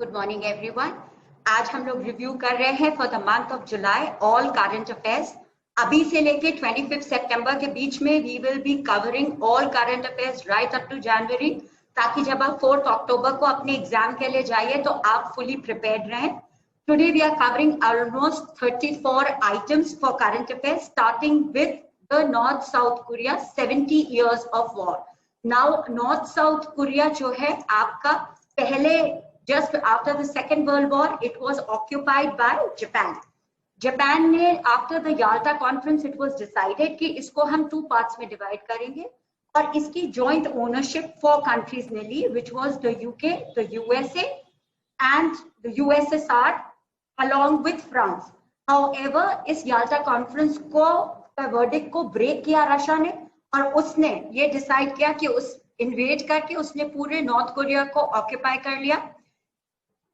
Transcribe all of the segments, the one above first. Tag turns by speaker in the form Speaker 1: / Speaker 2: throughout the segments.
Speaker 1: Good morning everyone. आज हम लोग रिव्यू कर रहे हैं for the month of July all current affairs. अभी से लेके 25 सितंबर के बीच में we will be covering all current affairs right up to January, ताकि जब आप 4 अक्टूबर को अपने एग्जाम के लिए जाइए तो आप फुली प्रिपेयर्ड रहें। Today we are covering almost 34 items for current affairs, starting with the North-South Korea 70 years of war. Now North-South Korea जो है आपका पहले just after the Second World War, it was occupied by Japan. Japan ने after the Yalta Conference it was decided कि इसको हम 2 parts में divide करेंगे और इसकी joint ownership 4 countries ने ली, which was the UK, the USA and the USSR along with France. However, इस याल्टा कॉन्फ्रेंस को वर्डिक्ट को ब्रेक किया रशिया ने और उसने ये डिसाइड किया कि उस इन्वेड करके उसने पूरे नॉर्थ कोरिया को ऑक्यूपाई कर लिया।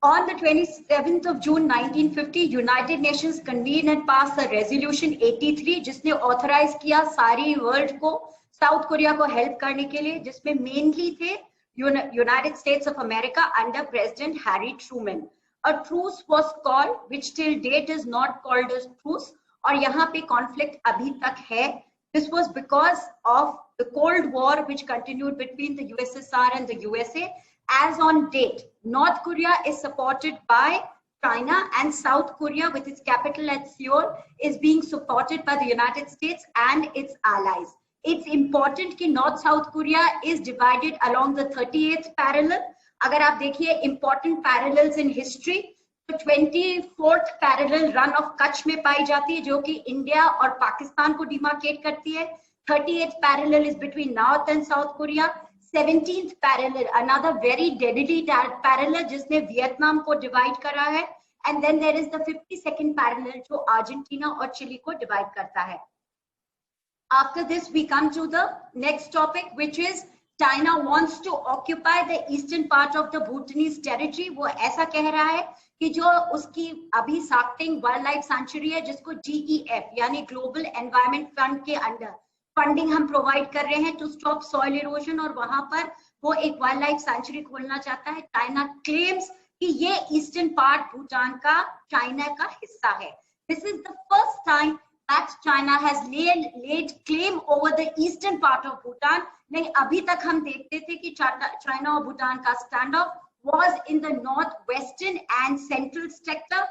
Speaker 1: On the 27th of June 1950, United Nations convened and passed a resolution 83 जिसने ऑथराइज किया सारी वर्ल्ड को साउथ कोरिया को हेल्प करने के लिए, जिसमें मेनली थे United states of America under president Harry Trueman. A truce was called, which till date is not called as truce, और यहाँ पे conflict अभी तक है। This was because of the Cold War which continued between the USSR and the USA. As on date, North Korea is supported by China and South Korea with its capital at Seoul is being supported by the United States and its allies. It's important कि North South Korea is divided along the 38th parallel. अगर आप देखिए important parallels in history तो 24th parallel run of Kutch में पाई जाती है, जो कि इंडिया और पाकिस्तान को डिमार्केट करती है। 38th parallel is between North and South Korea. 17th parallel another very deadly parallel जिसने वियतनाम को डिवाइड करा है। And then there is the 52nd parallel जो अर्जेंटीना और चिली को डिवाइड करता है। After this we come to the next topic which is China wants to occupy the eastern part of the Bhutanese territory. वो ऐसा कह रहा है कि जो उसकी अभी साक्टिंग वाइल्ड लाइफ सेंचुरी है, जिसको GEF यानी ग्लोबल एनवायरमेंट फंड के अंडर फंडिंग हम प्रोवाइड कर रहे हैं टू स्टॉप सॉइल इरोजन, और वहां पर वो एक वाइल्ड लाइफ सेंचुरी खोलना चाहता है। चाइना क्लेम्स कि ये ईस्टर्न पार्ट भूटान का चाइना का हिस्सा है। This is the first time that China has laid claim over the eastern part of Bhutan. नहीं, अभी तक हम देखते थे कि चाइना और भूटान का stand of was in the northwestern and central sector.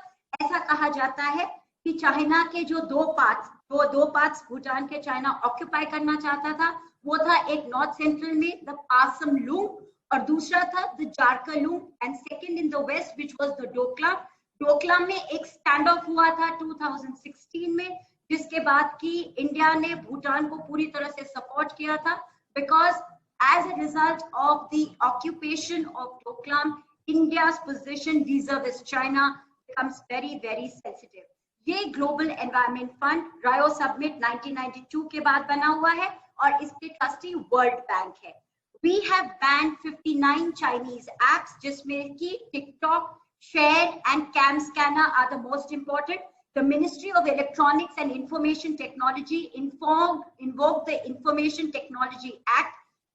Speaker 1: ऐसा कहा जाता है कि चाइना के जो दो पार्ट्स भूटान के चाइना ऑक्यूपाई करना चाहता था, वो था एक नॉर्थ सेंट्रल में द पासम लूंग और दूसरा था the Jakarlung, and second in the west which was the Doklam. Doklam में एक स्टैंड ऑफ हुआ था 2016 में, जिसके बाद कि इंडिया ने भूटान को पूरी तरह से सपोर्ट किया था, because as a result of the occupation of Doklam India's position vis-a-vis China becomes very very sensitive. ये Global Environment Fund Rio summit 1992 के बाद बना हुआ है और इसके ट्रस्टी वर्ल्ड बैंक है। We have banned 59 Chinese apps, जिसमें कि TikTok, Share and Cam Scanner are the most important. The Ministry of Electronics and Information Technology invoked the Information Technology Act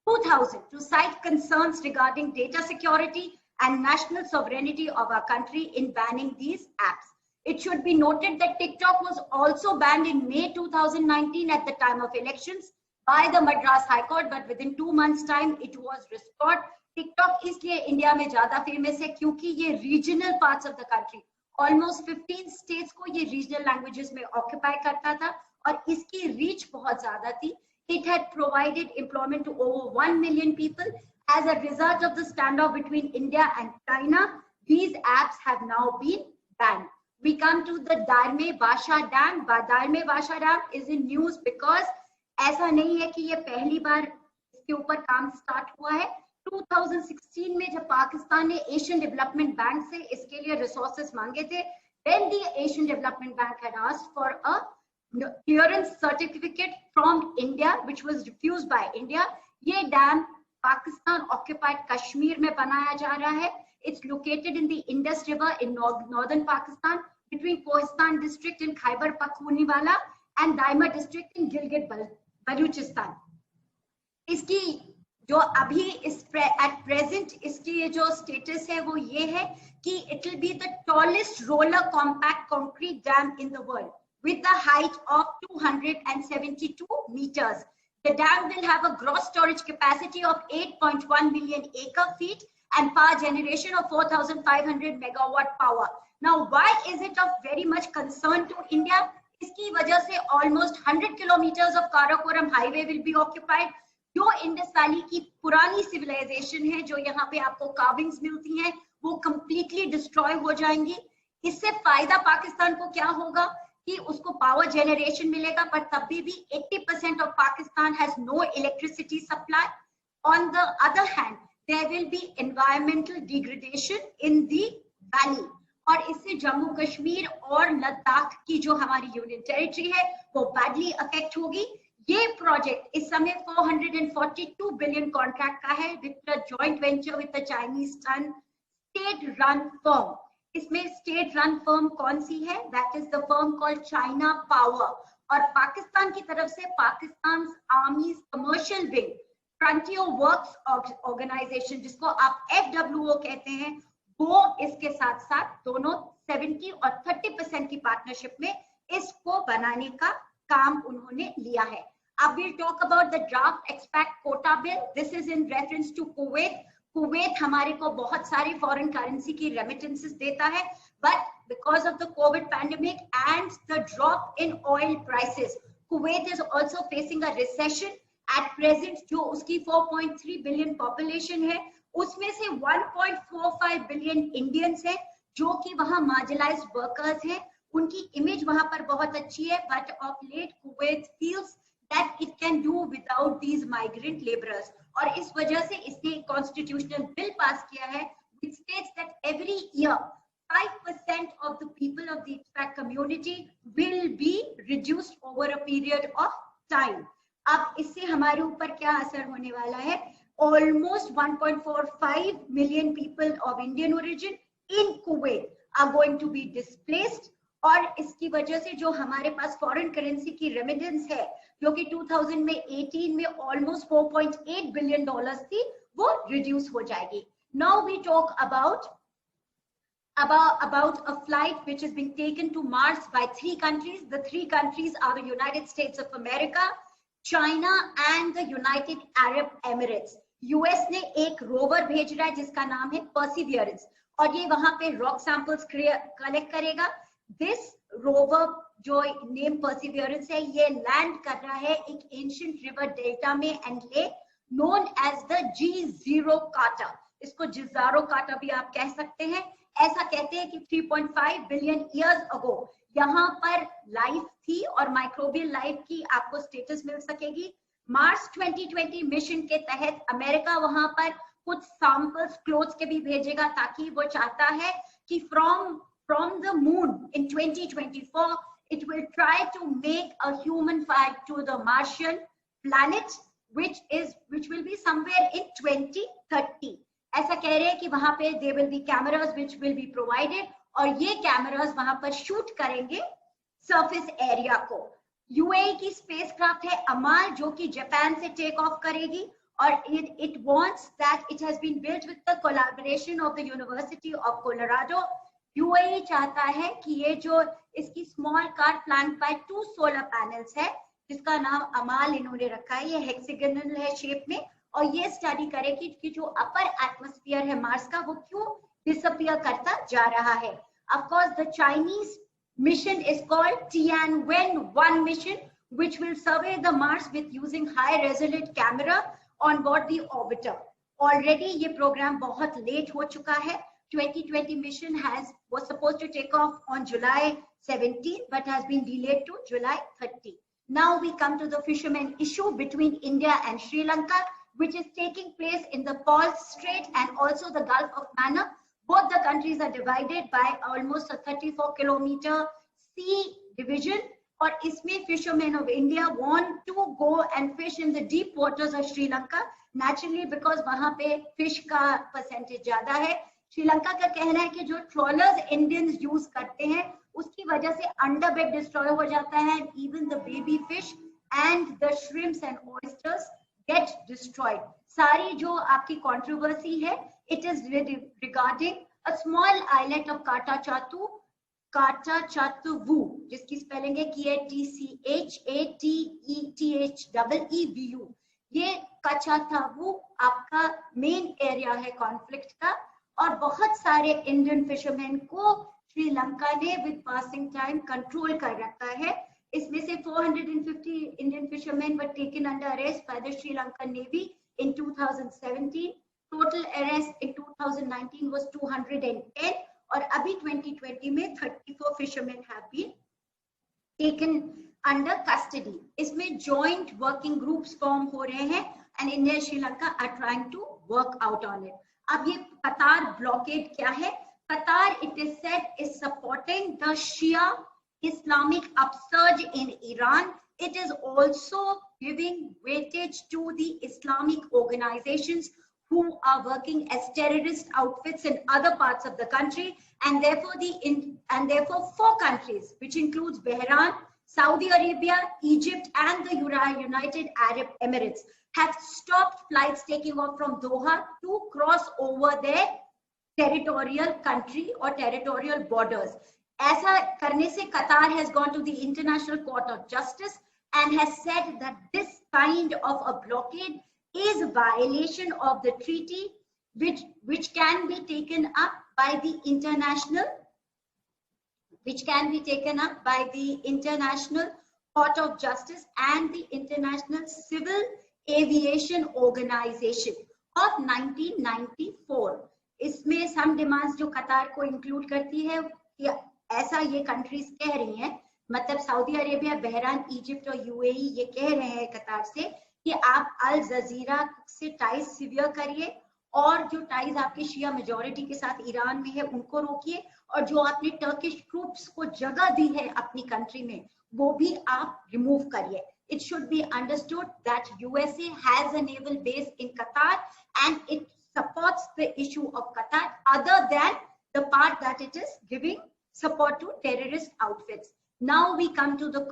Speaker 1: 2000 to cite concerns regarding data security and national sovereignty of our country in banning these apps. It should be noted that TikTok was also banned in May 2019 at the time of elections by the Madras High Court, but within 2 months' time it was restored. TikTok इसलिए India में ज्यादा famous है क्योंकि ये regional parts of the country, almost 15 states को ये regional languages में occupy करता था और इसकी रीच बहुत ज्यादा थी। It had provided employment to over 1 million people. As a result of the standoff between India and China, these apps have now been banned. We come to the Darme Basha Dam. Darme Basha Dam is in news because ऐसा नहीं है कि ये पहली बार इसके ऊपर काम start हुआ है। 2016 में जब पाकिस्तान ने एशियन डेवलपमेंट बैंक से इसके लिए रिसोर्सेस मांगे थे, then the Asian Development Bank had asked for a clearance certificate from India, which was refused by India. ये डैम पाकिस्तान ऑक्यूपाइड कश्मीर में बनाया जा रहा है। It's located in the Indus River in northern Pakistan between Kohistan district in Khyber Pakhtunkhwa and Daima district in Gilgit Balochistan. इसकी जो अभी at present इसकी ये जो स्टेटस है वो ये है कि it will be the tallest roller compact concrete dam in the world with the height of 272 meters. The dam will have a gross storage capacity of 8.1 million acre feet and power generation of 4,500 megawatt power. Now, why is it of very much concern to India? इसकी वजह से almost 100 kilometers of Karakoram highway will be occupied. जो Indus valley की पुरानी civilisation है, जो यहाँ पे आपको कार्विंग्स मिलती हैं, वो completely destroy हो जाएंगी. इससे फायदा पाकिस्तान को क्या होगा कि उसको पावर जनरेशन मिलेगा, पर तभी भी 80% of Pakistan has no electricity supply. On the other hand, there will be environmental degradation in the valley. और इससे जम्मू कश्मीर और लद्दाख की जो हमारी यूनियन टेरिटरी है वो बैडली अफेक्ट होगी. ये प्रोजेक्ट इस समय 442 बिलियन कॉन्ट्रैक्ट का है with a joint venture with the Chinese state run firm. इसमें स्टेट रन फर्म कौन सी है? That is the firm called China Power. और पाकिस्तान की तरफ से Pakistan Army commercial wing Frontier Works Organization, जिसको आप FWO कहते हैं, वो इसके साथ साथ दोनों 70 और 30% की पार्टनरशिप में इसको बनाने का काम उन्होंने लिया है. अब we'll talk about the draft expat quota bill. This is in reference to Kuwait. Kuwait हमारे को बहुत सारी फॉरेन करेंसी की रेमिटेंसेस देता है, but because of the Covid pandemic and the drop in oil prices, Kuwait is also facing a recession. At present जो उसकी 4.3 billion population है, उसमें से 1.45 बिलियन इंडियंस हैं जो कि वहां मार्जिनलाइज्ड वर्कर्स हैं. उनकी इमेज वहां पर बहुत अच्छी है, but of late Kuwait feels that it can do without these migrant laborers. और इस वजह से इसने एक कॉन्स्टिट्यूशनल बिल पास किया है which states that every year 5% of the people of the expat community will be reduced over a period of time. अब इससे हमारे ऊपर क्या असर होने वाला है? Almost 1.45 million people of Indian origin in Kuwait are going to be displaced. और इसकी वजह से जो हमारे पास फॉरेन करेंसी की रेमिटेंस है, जो कि 2018 में ऑलमोस्ट 4.8 बिलियन डॉलर्स थी, वो रिड्यूस हो जाएगी. Now we talk about a flight which is being taken to Mars by 3 countries. The 3 countries are the United States of America, China and the United Arab Emirates. US ने एक rover भेज रहा है जिसका नाम है Perseverance, और ये वहां पे रॉक सैंपल्स कलेक्ट करेगा. This rover जो नेम Perseverance है, ये लैंड कर रहा है एक एंशिएंट रिवर डेल्टा में and lake known as the G0 crater. इसको जिज़ारो काटा भी आप कह सकते हैं. ऐसा कहते हैं कि 3.5 बिलियन ईयर्स अगो यहाँ पर लाइफ थी और माइक्रोबियल लाइफ की आपको स्टेटस मिल सकेगी. मार्स 2020 मिशन के तहत अमेरिका वहां पर कुछ सैंपल्स क्लोथ्स के भी भेजेगा, ताकि वो चाहता है कि from the moon in 2024 it will try to make a human flight to the Martian planet which will be somewhere in 2030. ऐसा कह रहे हैं कि वहां पे there will be cameras which will be provided, और ये कैमरास वहां पर शूट करेंगे सरफेस एरिया को. UAE की स्पेसक्राफ्ट है अमाल, जो कि जापान से टेक ऑफ करेगी, और it wants that it has been built with the collaboration of the University of Colorado. UAE चाहता है कि ये जो इसकी small car plant by 2 solar panels है, जिसका नाम अमाल इन्होंने रखा है, ये हेक्सागोनल है शेप में, और ये स्टडी करेगी कि जो अपर एटमॉस्फेयर है मार्स का वो क्यों डिसअपियर करता जा रहा है. Of course the Chinese mission is called Tianwen-1 mission, which will survey the Mars with using high resolute camera on board the orbiter. Already ये प्रोग्राम बहुत लेट हो चुका है. 2020 mission was supposed to take off on July 17, but has been delayed to July 30. Now we come to the fishermen issue between India and Sri Lanka, which is taking place in the Pol Strait and also the Gulf of Mannar. Both the countries are divided by almost a 34-kilometer sea division. और इसमें fishermen of India want to go and fish in the deep waters of Sri Lanka, naturally because वहां पे fish का percentage ज्यादा है. श्रीलंका का कहना है कि जो ट्रॉलर्स इंडियंस यूज करते हैं उसकी वजह से अंडरबेड डिस्ट्रॉय हो जाता है, even the baby fish and the shrimps and oysters get destroyed. सारी जो आपकी controversy है, it is regarding a small islet of Katachatuvu, जिसकी स्पेलिंग है KATCHATETHEEVU। ये कचाथावू आपका मेन एरिया है कॉन्फ्लिक्ट का, और बहुत सारे इंडियन फिशरमैन को श्रीलंका ने विद पासिंग टाइम कंट्रोल कर रखा है। इसमें से 450 Indian fisherman were taken under arrest by the Sri Lankan navy in 2017। Total arrest in 2019 was 210, और अभी 2020 में 34 fisherman have been taken under custody. इसमें जॉइंट वर्किंग ग्रुप्स फॉर्म हो रहे हैं and India Sri Lanka are trying to work out on it. अब ये कतार ब्लॉकेड क्या है? कतार, it is said, is supporting the Shia Islamic upsurge in Iran. It is also giving weightage to the Islamic organizations who are working as terrorist outfits in other parts of the country, and therefore 4 countries, which includes Bahrain, Saudi Arabia, Egypt, and the United Arab Emirates, have stopped flights taking off from Doha to cross over their territorial country or territorial borders. ऐसा करने से Qatar has gone to the International Court of Justice and has said that this kind of a blockade is a violation of the treaty, which can be taken up by the International Court of Justice and the International Civil Aviation Organization of 1994. इसमें सम demands जो कतार को include करती है कि ऐसा ये countries कह रही हैं, मतलब सऊदी अरेबिया, बहरान, इजिप्ट और यूएई ये कह रहे हैं कतार से कि आप अल जजीरा से टाइज सीवियर करिए, और जो टाइज आपके शिया मेजॉरिटी के साथ ईरान में है उनको रोकिए, और जो आपने टर्किश ट्रूप्स को जगह दी है अपनी कंट्री में वो भी आप रिमूव करिए। It should be understood that USA has a naval base in Qatar and it supports the issue of Qatar, other than the part that it is giving support to terrorist outfits. Now we come to the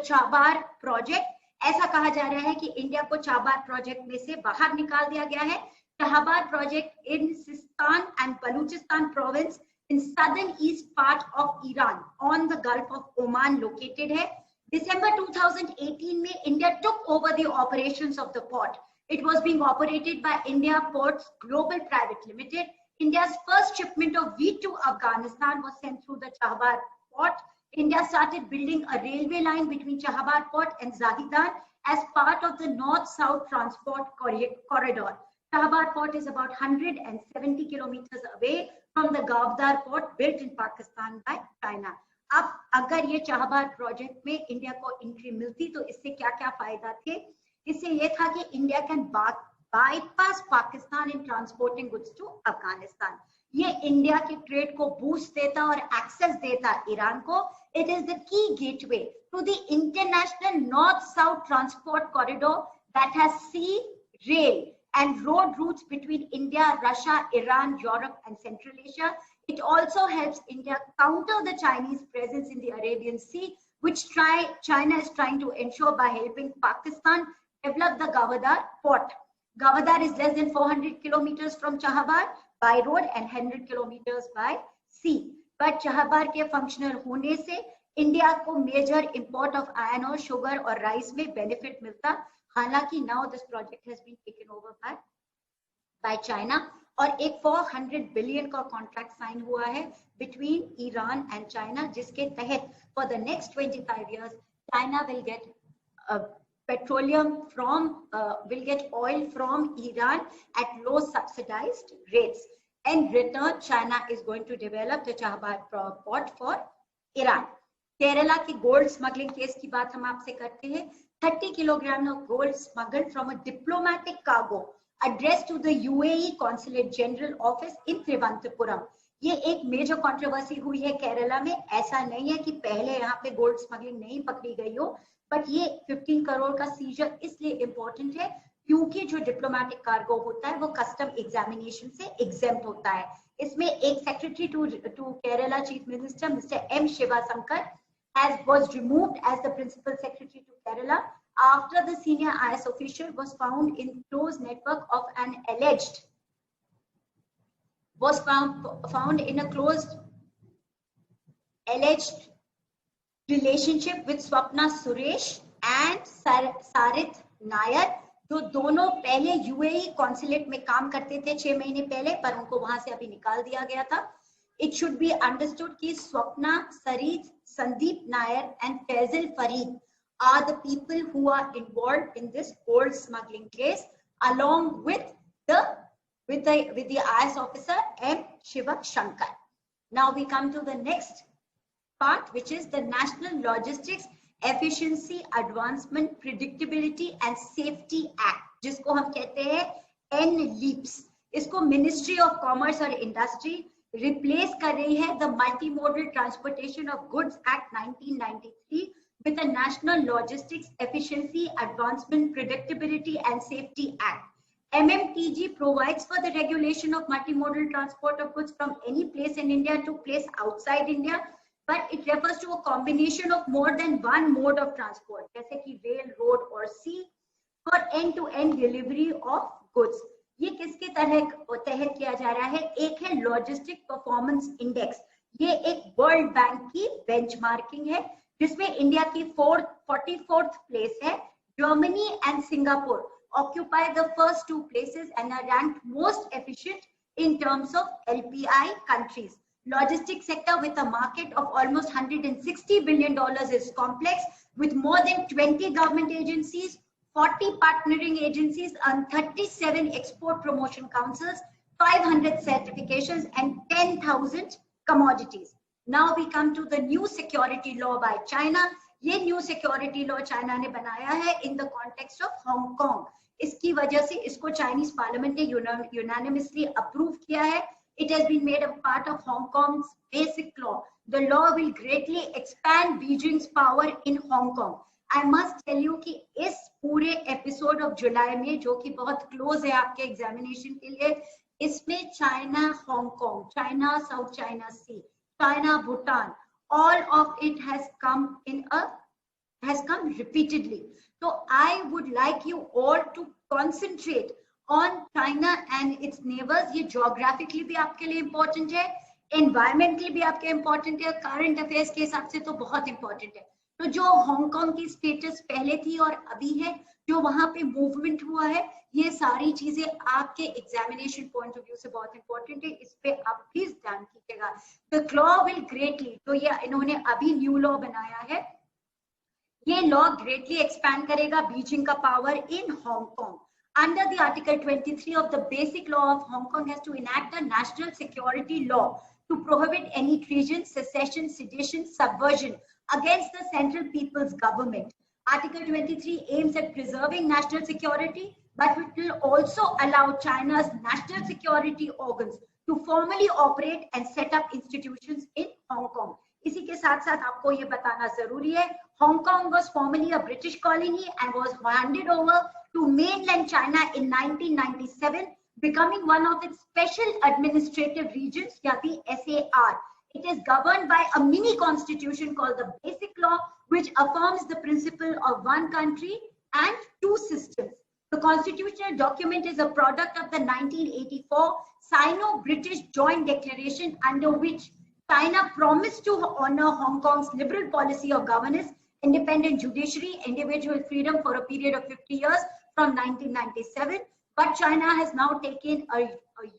Speaker 1: Chabahar project. ऐसा कहा जा रहा है कि India को Chabahar project में से बाहर निकाल दिया गया है। Chabahar project in Sistan and Balochistan province in southern east part of Iran on the Gulf of Oman located है। December 2018 में India took over the operations of the port. It was being operated by India Ports Global Private Limited. India's first shipment of wheat to Afghanistan was sent through the Chabahar port. India started building a railway line between Chabahar port and Zahedan as part of the north-south transport corridor. Chabahar port is about 170 kilometers away from the Gavdar port built in Pakistan by China. अब अगर ये Chabahar project में India को entry मिलती तो इससे क्या क्या फायदा थे? इससे ये था कि India can bypass Pakistan in transporting goods to Afghanistan. ये इंडिया के ट्रेड को बूस्ट देता और एक्सेस देता ईरान को। It is the key gateway to the International North South Transport Corridor that has sea, rail and road routes between India, Russia, Iran, Europe and Central Asia. It also helps India counter the Chinese presence in the Arabian Sea, which China is trying to ensure by helping Pakistan develop the Gwadar port. Gwadar is less than 400 kilometers from Chabahar by road and 100 kilometers by sea. But Chabahar के functional होने से India को major import of iron ore, sugar और rice में benefit मिलता। हालांकि now this project has been taken over by China और एक 400 बिलियन का कॉन्ट्रैक्ट साइन हुआ है between Iran and China, जिसके तहत for the next 25 years China will get will get oil from Iran at low subsidized rates. In return, China is going to develop the Chabahar port for Iran. Kerala की gold smuggling case की बात हम आपसे करते हैं। 30 kilogram of gold smuggled from a diplomatic cargo addressed to the UAE Consulate General Office in Thiruvananthapuram. ये एक major controversy हुई है केरला में। ऐसा नहीं है कि पहले यहाँ पे गोल्ड स्मगलिंग नहीं पकड़ी गई हो, बट ये 15 करोड़ का सीजर इसलिए इम्पोर्टेंट है क्योंकि जो डिप्लोमेटिक कार्गो होता है वो कस्टम एग्जामिनेशन से एग्जेम्प्ट होता है। इसमें एक secretary to Kerala chief minister mister M. Shivasankar was removed as the principal secretary to Kerala
Speaker 2: after the senior IS official was found in close network of an alleged was found in a closed alleged relationship with Swapna Suresh and Sarit Nair, जो दोनों पहले UAE consulate में काम करते थे 6 महीने पहले, पर उनको वहां से अभी निकाल दिया गया था. It should be understood कि Swapna, Sarit, Sandeep Nair and Faisal Farid are the people who are involved in this gold smuggling case, along with the IS officer M. Shiva Shankar. Now we come to the next part, which is the National Logistics Efficiency Advancement Predictability and Safety Act, जिसको हम कहते हैं NLEAPS. इसको Ministry of Commerce और Industry replace कर रही है the Multimodal Transportation of Goods Act 1993 with the National Logistics Efficiency Advancement Predictability and Safety Act. MMTG provides for the regulation of multimodal transport of goods from any place in India to place outside India, but it refers to a combination of more than one mode of transport, जैसे कि rail, road or sea, for end-to-end delivery of goods. ये किसके तहत किया जा रहा है? एक है लॉजिस्टिक परफॉर्मेंस इंडेक्स. ये एक वर्ल्ड बैंक की बेंचमार्किंग है जिसमें इंडिया की 44th प्लेस है. Germany and Singapore occupy the first 2 places and are ranked most efficient in terms of LPI countries. Logistics sector with a market of almost $160 billion is complex, with more than 20 government agencies, 40 partnering agencies, and 37 export promotion councils, 500 certifications, and 10,000 commodities. Now we come to the new security law by China. ये new security law China ने बनाया है in the context of Hong Kong. इसकी वजह से इसको Chinese parliament ने unanimously approve किया है. It has been made a part of Hong Kong's basic law. The law will greatly expand Beijing's power in Hong Kong. I must tell you कि इस पूरे एपिसोड ऑफ जुलाई में, जो कि बहुत क्लोज है आपके एग्जामिनेशन के लिए, इसमें China Hong Kong, China South China Sea, China Bhutan, all of it has come repeatedly. So I would like you all to concentrate on China and its neighbors. ये geographically भी आपके लिए important है, environmentally भी आपके important है, current affairs के हिसाब से तो बहुत important है. तो जो हांगकांग की स्टेटस पहले थी और अभी है, जो वहां पे मूवमेंट हुआ है, ये सारी चीजें आपके एग्जामिनेशन पॉइंट ऑफ व्यू से बहुत इंपॉर्टेंट है. इस पे आप प्लीज ध्यान कीजिएगा. द लॉ विल ग्रेटली, तो ये इन्होंने अभी न्यू लॉ बनाया है, ये लॉ ग्रेटली एक्सपैंड करेगा बीजिंग का power in Hong Kong. Under the Article 23 of the Basic Law of Hong Kong has to enact a national security law to prohibit any treason, secession, sedition, subversion against the central people's government. Article 23 aims at preserving national security, but it will also allow China's national security organs to formally operate and set up institutions in Hong Kong. इसी के साथ साथ आपको ये बताना जरूरी है, Hong Kong was formerly a British colony and was handed over to mainland China in 1997, becoming one of its special administrative regions, या the SAR. It is governed by a mini constitution called the Basic Law, which affirms the principle of one country and two systems. The constitutional document is a product of the 1984 Sino-British Joint Declaration, under which China promised to honor Hong Kong's liberal policy of governance, independent judiciary, individual freedom for a period of 50 years from 1997. But China has now taken a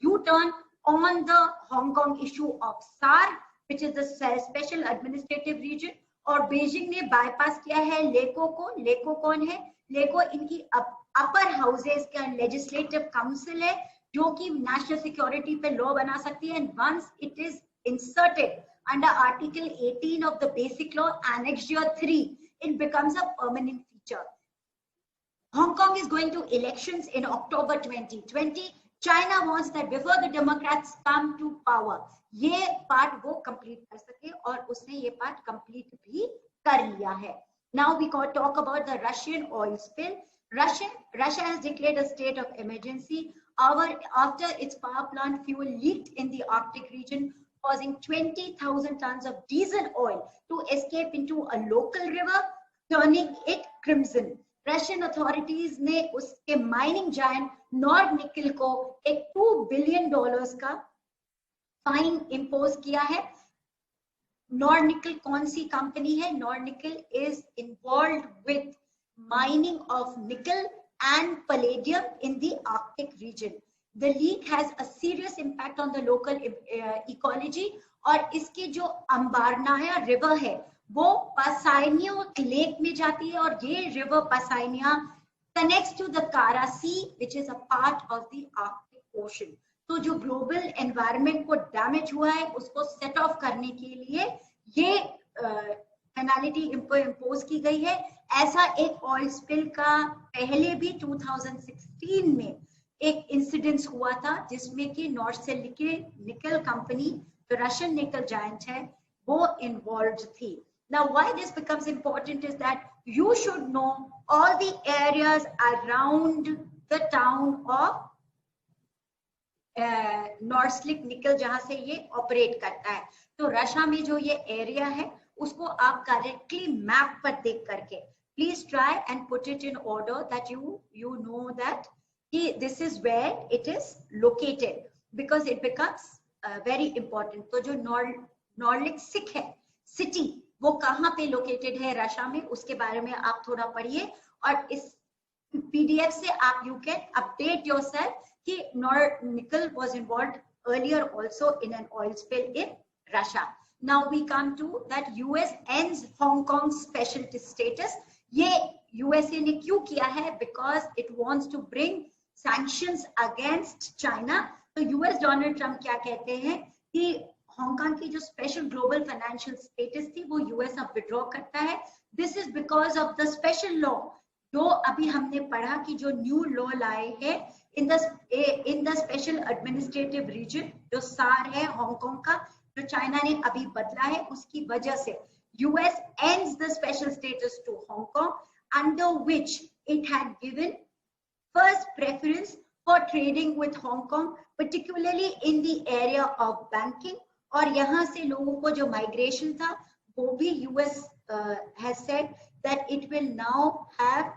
Speaker 2: U-turn on the Hong Kong issue of SAR, which is the Special Administrative Region, और Beijing ने bypass किया है लेको को. लेको कौन है? लेको इनकी अपर houses का legislative council है, जो कि नेशनल सिक्योरिटी पे लॉ बना सकती है. And once it is inserted under Article 18 of the Basic Law, Annexure 3, it becomes a permanent feature. Hong Kong is going to elections in October 2020. China wants that before the Democrats come to power, ये part वो complete कर सके, और उसने ये part complete भी कर लिया है. Now we can talk about the Russian oil spill. Russia has declared a state of emergency after its power plant fuel leaked in the Arctic region, causing 20,000 tons of diesel oil to escape into a local river, turning it crimson. Russian authorities ने उसके mining giant Nord निकल को एक $2 billion का fine impose किया है। Nord निकल कौन सी कंपनी है? नॉर्ड निकल is involved with mining of nickel and palladium in the Arctic region. The leak has a serious impact on the local ecology और इसकी जो अंबारनाया रिवर है वो पसाइनिया लेक में जाती है और ये river पसाइनिया connects to the Kara Sea which is a part of the Arctic Ocean. तो जो ग्लोबल एनवायरनमेंट को डैमेज हुआ है उसको सेट ऑफ करने के लिए ये पेनाल्टी इम्पोज की गई है। ऐसा एक ऑयल स्पिल का पहले भी 2016 में एक इंसिडेंस हुआ था जिसमें कि नॉर्थ से निकल कंपनी जो रशियन निकल जायंट है वो इन्वॉल्व्ड थी। Now why this becomes important is that you should know all the areas around the town of नॉर्सलिक निकल जहां से ये ऑपरेट करता है। तो रशिया में जो ये एरिया है उसको आप करेक्टली मैप पर देख करके please try and put it in order that you know that this is where it is located because it becomes very important. तो जो नॉर्लिक है सिटी वो कहाँ पे लोकेटेड है रशिया में उसके बारे में आप थोड़ा पढ़िए और इस PDF से आप you can update yourself कि Nord Nickel was involved earlier also in an oil spill in Russia. Now we come to that US ends Hong Kong special status. ये USA ने क्यों किया है? Because it wants to bring sanctions against China. तो US Donald Trump क्या कहते हैं कि हांगकांग की जो स्पेशल ग्लोबल फाइनेंशियल स्टेटस थी वो US अब विड्रॉ करता है। This is because of the special law जो अभी हमने पढ़ा कि जो न्यू लॉ लाए हैं in the special administrative region जो सार है हांगकांग का जो चाइना ने अभी बदला है उसकी वजह से US ends the special status to Hong Kong under which it had given first preference for trading with Hong Kong particularly in the area of banking और यहाँ से लोगों को जो माइग्रेशन था वो भी US has said that it will now have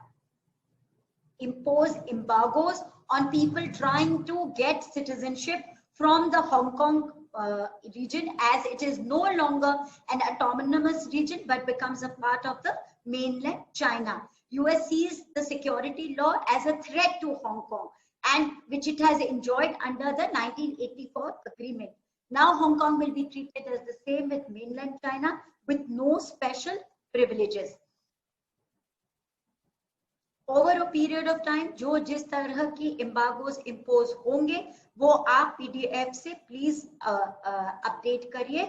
Speaker 2: impose embargoes on people trying to get citizenship from the Hong Kong region as it is no longer an autonomous region but becomes a part of the mainland China. US sees the security law as a threat to Hong Kong and which it has enjoyed under the 1984 agreement. Now Hong Kong will be treated as the same with mainland China with no special privileges. Over a period of time जो जिस तरह की embargoes impose होंगे वो आप PDF से please update करिए।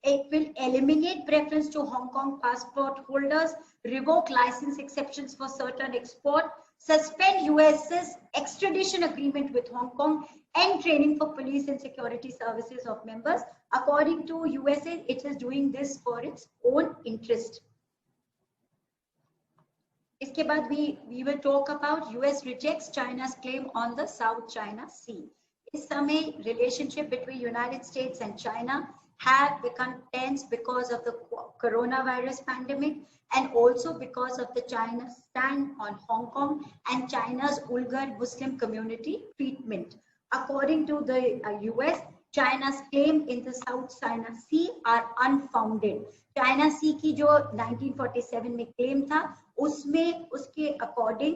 Speaker 2: It will eliminate preference to Hong Kong passport holders, revoke license exceptions for certain export, suspend US's extradition agreement with Hong Kong, and training for police and security services of members. According to USA, it is doing this for its own interest. इसके बाद we will talk about US rejects China's claim on the South China Sea. इस समय relationship between United States and China have become tense because of the coronavirus pandemic and also because of the China's stand on Hong Kong and China's Uyghur Muslim community treatment. According to the US, China's claim in the South China Sea are unfounded. China Sea की जो 1947 में claim था उसमें उसके according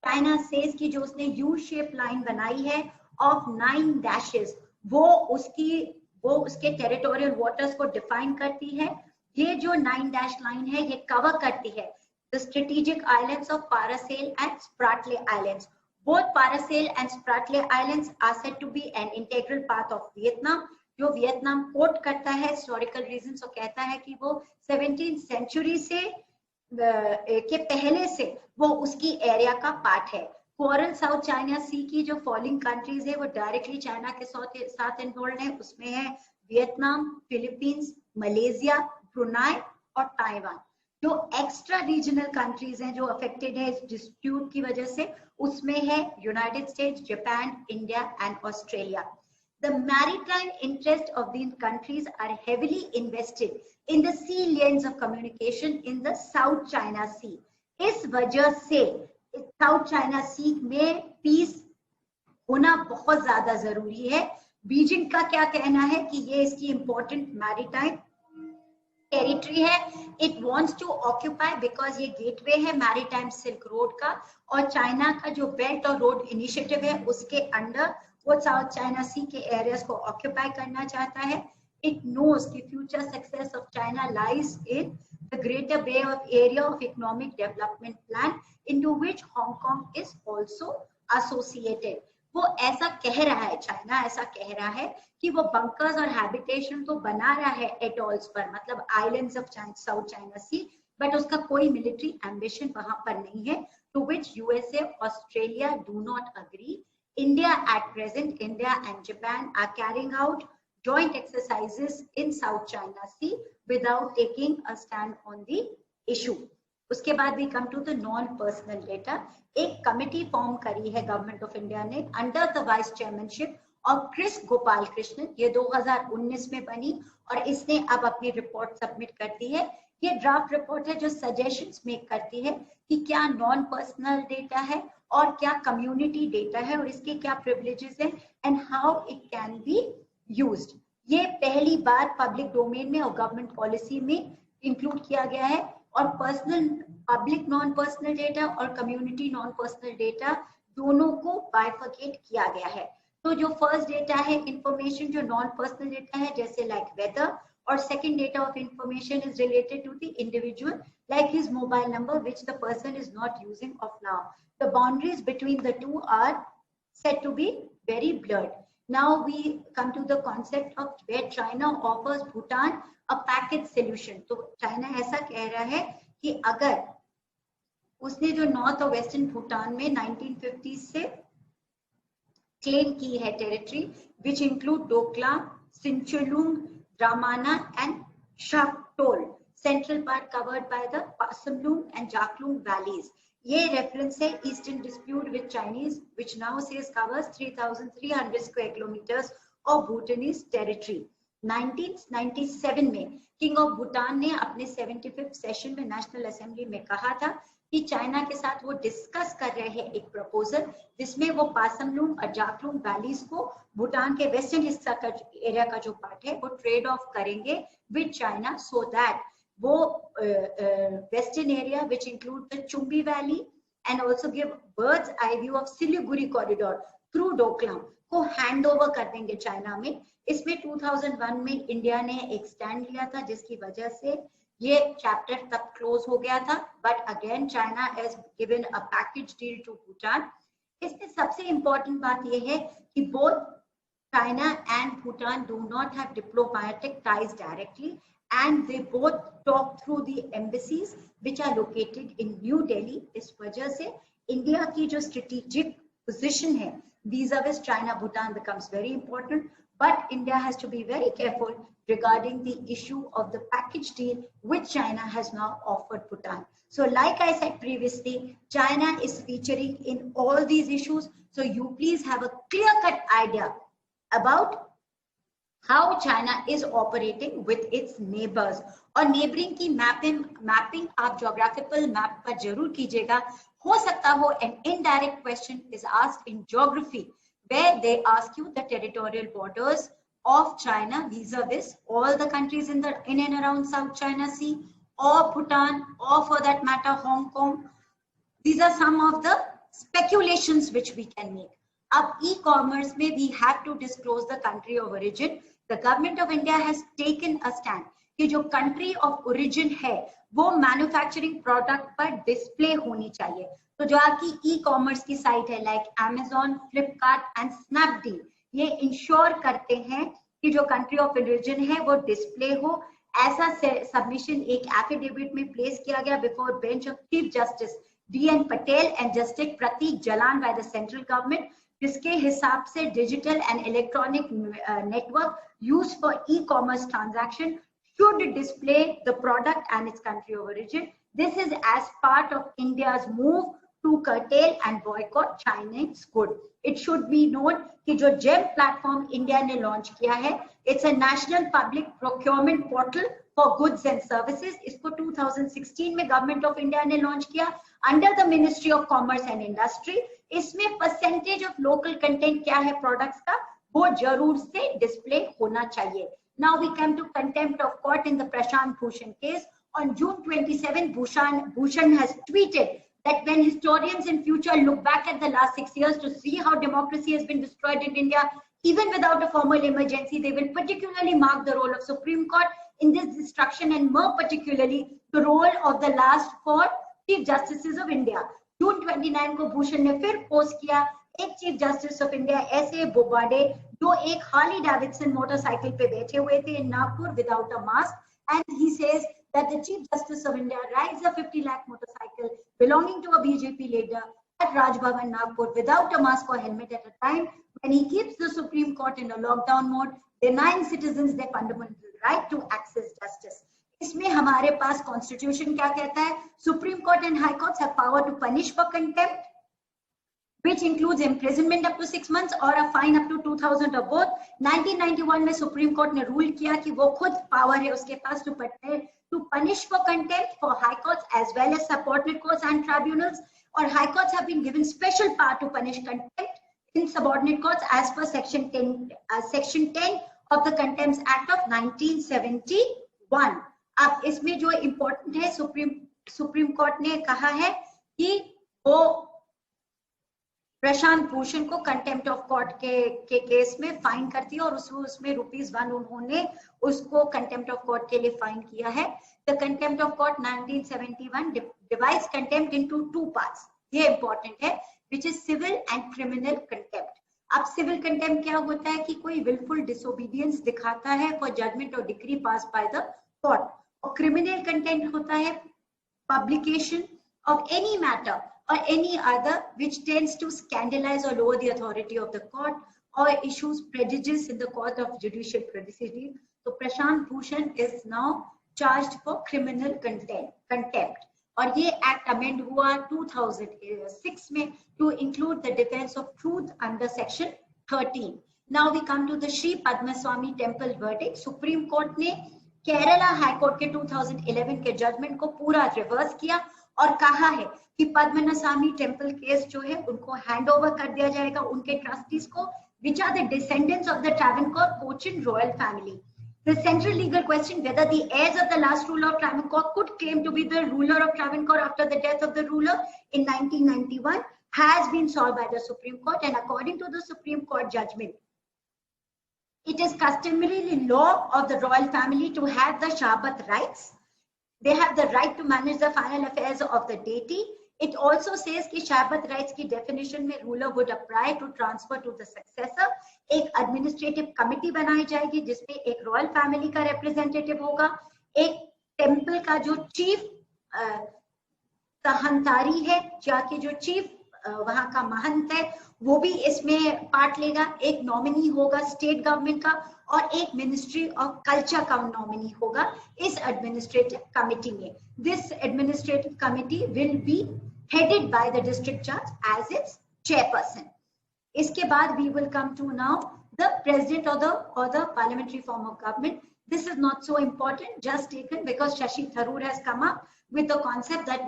Speaker 2: China says की जो उसने U shape line बनाई है ऑफ 9 डैशेस वो उसके टेरिटोरियल वाटर्स को डिफाइन करती है। ये जो 9 डैश लाइन है ये कवर करती है the strategic islands of Paracel and Spratly islands. Both Paracel and Spratly islands are said to be an integral part of Vietnam. जो वियतनाम कोट करता है हिस्टोरिकल रीजंस और कहता है कि वो 17th सेंचुरी से के पहले से वो उसकी एरिया का पार्ट है। कोरल साउथ चाइना सी की जो फॉलोइंग कंट्रीज है वो डायरेक्टली चाइना के साथ इन्वॉल्व है। उसमें है वियतनाम, फिलीपींस, मलेशिया, ब्रुनाई और ताइवान। जो एक्स्ट्रा रीजनल कंट्रीज हैं जो अफेक्टेड है इस डिस्प्यूट की वजह से उसमें है United states, Japan, India and Australia. The maritime interests of these countries are heavily invested in the sea lanes of communication in the South China Sea. इस वजह से साउथ चाइना सी में पीस होना बहुत ज्यादा जरूरी है। बीजिंग का क्या कहना है कि ये इसकी इंपॉर्टेंट मैरीटाइम टेरिटरी है, it wants to occupy because ये गेटवे है मैरीटाइम सिल्क रोड का, और चाइना का जो बेल्ट और रोड इनिशिएटिव है उसके अंडर वो साउथ चाइना सी के एरियाज को ऑक्यूपाई करना चाहता है। इट नोज कि future success of China lies in the greater bay of area of economic development plan into which Hong Kong is also associated. वो ऐसा कह रहा है, चाइना ऐसा कह रहा है कि वो बंकर्स और हैबिटेशन तो बना रहा है एटॉल्स पर, मतलब islands of South China Sea, but उसका कोई मिलिट्री एम्बिशन वहां पर नहीं है, to which USA Australia do not agree. India at present, India and Japan are carrying out joint exercises in South China Sea without taking a stand on the issue. उसके बाद we come to the non-personal data. एक committee form करी है government of India ने under the vice chairmanship of Kris Gopalakrishnan, ये 2019 में बनी और इसने अब अपनी रिपोर्ट सबमिट कर दी है। ये ड्राफ्ट रिपोर्ट है जो सजेशंस मेक करती है कि क्या नॉन पर्सनल डेटा है और क्या कम्युनिटी डेटा है और इसके क्या प्रिविलेजेस हैं and how it can be used. ये पहली बार पब्लिक डोमेन में और गवर्नमेंट पॉलिसी में इंक्लूड किया गया है और personal public non personal data और कम्युनिटी नॉन पर्सनल डेटा दोनों को बाइफर्केट किया गया है। तो जो फर्स्ट डेटा है इंफॉर्मेशन जो नॉन पर्सनल डेटा है जैसे like weather, or second data of information is related to the individual like his mobile number which the person is not using of now. The boundaries between the two are said to be very blurred. Now we come to the concept of where China offers Bhutan a package solution. तो China ऐसा कह रहा है कि अगर उसने जो north और वेस्टर्न भूटान में 1950 से क्लेम की है territory which include Doklam, Sinchulung, Ramana and Shaktol, central part covered by the Pasamlung and Jaklung valleys. ये reference है Eastern dispute with Chinese, which now says covers 3,300 square kilometers of Bhutanese territory. 1997 में King of Bhutan ने अपने 75th session में national assembly में कहा था कि चाइना के साथ वो डिस्कस कर रहे हैं एक प्रपोजल जिसमें वो पासमलुंग और जाकलुंग वैलीज को भूटान के वेस्टर्न हिस्सा का एरिया का जो पार्ट है वो ट्रेड ऑफ करेंगे विद चाइना सो दैट वो western area which include the Chumbi valley and also give birds eye view of Siliguri corridor through Doklam को हैंड ओवर कर देंगे चाइना में। इसमें 2001 में इंडिया ने एक स्टैंड लिया था जिसकी वजह से ये चैप्टर तब क्लोज हो गया था, but again China has given a package deal to Bhutan. इसमें सबसे इंपॉर्टेंट बात ये है कि both China and Bhutan do not have diplomatic ties directly and they both talk through the embassies which are located in New Delhi. इस वजह से India की जो स्ट्रेटेजिक पोजीशन है vis-a-vis China Bhutan becomes very important, but India has to be very careful regarding the issue of the package deal which China has now offered Bhutan. So like I said previously, China is featuring in all these issues, so you please have a clear-cut idea about how China is operating with its neighbors. और neighboring की mapping आप geographical map पर जरूर कीजिएगा। हो सकता हो an indirect question is asked in geography where they ask you the territorial borders of China vis-a-vis all the countries in and around South China Sea or Bhutan or for that matter Hong Kong. These are some of the speculations which we can make. अब e-commerce में we have to disclose the country of origin. The government of India has taken a stand कि जो country of origin है वो manufacturing product पर display होनी चाहिए। तो जो आपकी ई कॉमर्स की साइट है like Amazon, Flipkart and Snapdeal, ये इंश्योर करते हैं कि जो कंट्री ऑफ ओरिजिन है वो डिस्प्ले हो। ऐसा सबमिशन एक एफिडेविट में प्लेस किया गया before bench of chief justice D.N. Patel and justice Prateek Jalan by the central government, जिसके हिसाब से digital and electronic network use for e commerce transaction should display the product and its country of origin. This is as part of India's move to curtail and boycott Chinese good. It should be known कि जो GEM platform India ने launch किया है, it's a national public procurement portal for goods and services. इसको 2016 में government of India ने launch किया under the ministry of commerce and industry. इसमें परसेंटेज ऑफ लोकल कंटेंट क्या है प्रोडक्ट्स का, वो जरूर से डिस्प्ले होना चाहिए. Now we come to contempt of court in the Prashant Bhushan case. On June 27, Bhushan has tweeted that when historians in future look back at the last 6 years to see how democracy has been destroyed in India, even without a formal emergency, they will particularly mark the role of Supreme Court in this destruction, and more particularly the role of the last 4 Chief Justices of India. June 29 को भूषण ने फिर post किया एक chief justice of India एस.ए. Bobde जो एक Harley Davidson motorcycle पे बैठे हुए थे in Nagpur without a mask, and he says that the Chief Justice of India rides a 50 lakh motorcycle belonging to a BJP leader at Raj Bhavan Nagpur without a mask or helmet at a time when he keeps the Supreme Court in a lockdown mode, denying citizens their fundamental right to access justice. इसमें हमारे पास constitution क्या कहता है, Supreme Court and High Courts have power to punish for contempt which includes imprisonment up to 6 months or a fine up to 2,000 or both. 1991 में supreme court ने rule किया कि वो खुद पावर है उसके पास to punish for contempt for high courts as well as subordinate courts and tribunals, or high courts have been given special power to punish contempt in subordinate courts as per section 10 of the Contempts Act of 1971. अब इसमें जो important है, Supreme court ने कहा है कि वो प्रशांत भूषण को कंटेम्प्ट ऑफ कोर्ट के केस में फाइन करती है और उसमें ₹1 उन्होंने उसको कंटेम्प्ट ऑफ कोर्ट के लिए फाइन किया है. The contempt of court 1971 divides contempt into 2 parts. ये इंपॉर्टेंट है, which is civil and criminal contempt. अब सिविल कंटेम्प्ट क्या होता है कि कोई विलफुल डिसोबीडियंस दिखाता है फॉर जजमेंट और decree pass by the court, और क्रिमिनल कंटेम्प्ट होता है publication of any matter or any other which tends to scandalize or lower the authority of the court or issues prejudice in the court of judicial proceeding. So Prashant Bhushan is now charged for criminal contempt. और ये act amend हुआ 2006 में to include the defense of truth under section 13. Now we come to the Sri Padmaswamy temple verdict. Supreme court ने Kerala high court के 2011 के judgement को पूरा reverse किया और कहा है कि पद्मनासामी टेम्पल केस जो है उनको हैंड ओवर कर दिया जाएगा उनके ट्रस्टीज को, which are the descendants of the Travancore Cochin royal family. The central legal question whether the heirs of the last ruler of Travancore could claim to be the ruler of Travancore after the death of the ruler in 1991 has been solved by the Supreme Court, and according to the Supreme Court judgment, it is customarily law of the royal family to have the Shabat rights. They have the right to manage the final affairs of the deity. It also says कि Shabat rights की definition में ruler would apply to transfer to the successor. एक administrative committee बनाई जाएगी जिसमें एक royal family का representative होगा, एक temple का जो chief सहंतारी है, जाके जो chief वहां का महंत है वो भी इसमें पार्ट लेगा, एक नॉमिनी होगा स्टेट गवर्नमेंट का और एक मिनिस्ट्री ऑफ कल्चर का नॉमिनी होगा इस एडमिनिस्ट्रेटिव कमिटी में. This administrative committee will be headed by the district जज एज इट्स चेयरपर्सन. इसके बाद we will come to now the president or the parliamentary form of government. This is not so important, just taken because Shashi Tharoor has come up with the concept that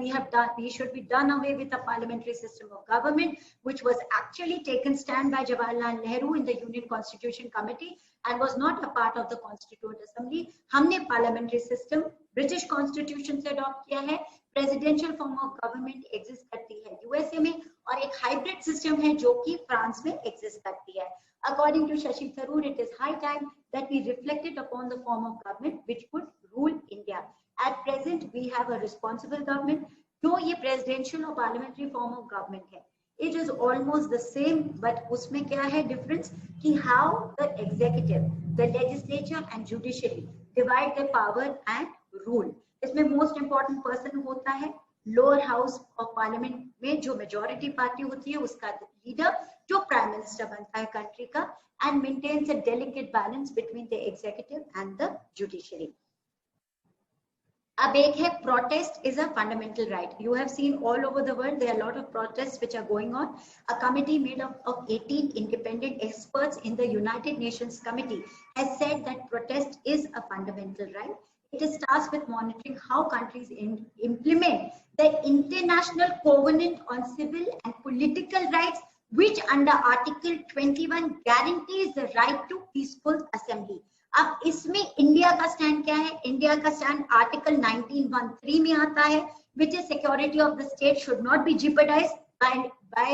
Speaker 2: we should be done away with the parliamentary system of government, which was actually taken stand by Jawaharlal Nehru in the Union Constitution Committee and was not a part of the Constituent Assembly. हमने parliamentary system British Constitution से adopt किया है, presidential form of government exist करती है USA में और एक hybrid system है जो कि France में exist करती है. According to Shashi Tharoor, it is high time that we reflected upon the form of government which would rule India. At present, we have a responsible government. जो ये presidential और parliamentary form of government है, it is almost the same, but उसमें क्या है difference कि how the executive, the legislature and judiciary divide their power and rule. इसमें most important person होता है lower house of parliament में जो majority party होती है उसका leader जो prime minister बनता है country का and maintains a delicate balance between the executive and the judiciary. अब एक है protest is a fundamental right. You have seen all over the world there are a lot of protests which are going on. A committee made up of 18 independent experts in the United Nations Committee has said that protest is a fundamental right. It is tasked with monitoring how countries implement the International Covenant on Civil and Political Rights, which under Article 21 guarantees the right to peaceful assembly. अब इसमें India का stand क्या है? India का stand article 1913 में आता है, which is security of the state should not be jeopardized by the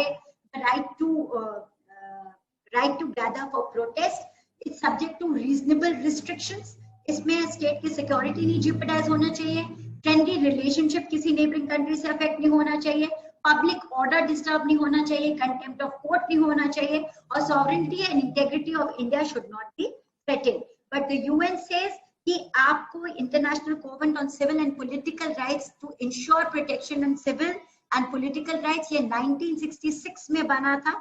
Speaker 2: right to gather for protest. It's subject to reasonable restrictions. इसमें स्टेट की सिक्योरिटी नहीं jeopardize होना चाहिए, फ्रेंडली रिलेशनशिप किसी नेबरिंग कंट्री से अफेक्ट नहीं होना चाहिए, पब्लिक ऑर्डर डिस्टर्ब नहीं होना चाहिए, कंटेम्प्ट ऑफ कोर्ट नहीं होना चाहिए, और sovereignty and integrity of India should not be threatened. But the UN says कि आपको international covenant on civil and political rights to ensure protection on civil and political rights, ये 1966 में बना था,